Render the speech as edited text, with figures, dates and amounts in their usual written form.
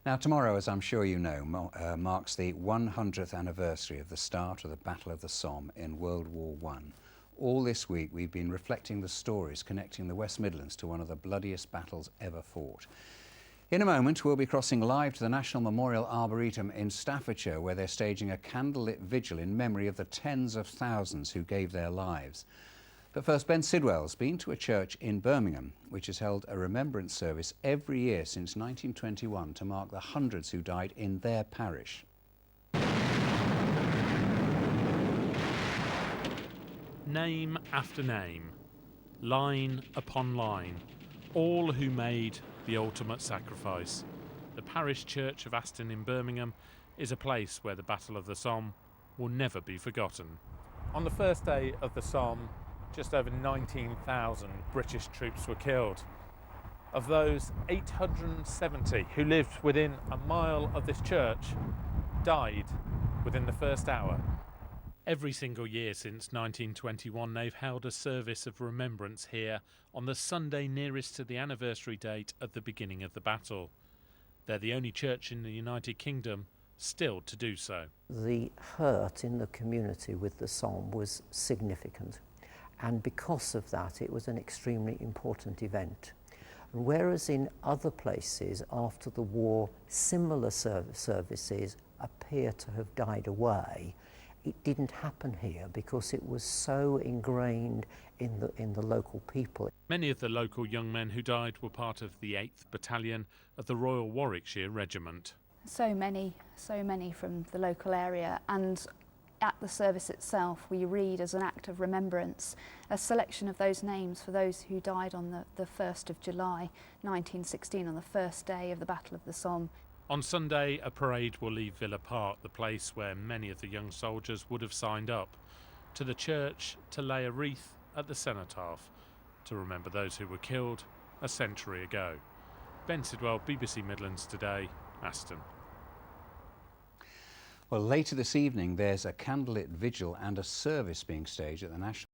Now, tomorrow, as I'm sure you know, marks the 100th anniversary of the start of the Battle of the Somme in World War I. All this week, we've been reflecting the stories connecting the West Midlands to one of the bloodiest battles ever fought. In a moment, we'll be crossing live to the National Memorial Arboretum in Staffordshire, where they're staging a candlelit vigil in memory of the tens of thousands who gave their lives. But first, Ben Sidwell's been to a church in Birmingham, which has held a remembrance service every year since 1921 to mark the hundreds who died in their parish. Name after name, line upon line, all who made the ultimate sacrifice. The parish church of Aston in Birmingham is a place where the Battle of the Somme will never be forgotten. On the first day of the Somme, just over 19,000 British troops were killed. Of those, 870 who lived within a mile of this church died within the first hour. Every single year since 1921, they've held a service of remembrance here on the Sunday nearest to the anniversary date of the beginning of the battle. They're the only church in the United Kingdom still to do so. The hurt in the community with the Somme was significant, and because of that it was an extremely important event. Whereas in other places after the war similar services appear to have died away, it didn't happen here because it was so ingrained in the local people. Many of the local young men who died were part of the 8th Battalion of the Royal Warwickshire Regiment. So many from the local area, and at the service itself we read as an act of remembrance a selection of those names for those who died on the 1st of July 1916, on the first day of the Battle of the Somme. On Sunday, a parade will leave Villa Park, the place where many of the young soldiers would have signed up, to the church to lay a wreath at the cenotaph to remember those who were killed a century ago. Ben Sidwell, BBC Midlands Today, Aston. Well, later this evening, there's a candlelit vigil and a service being staged at the National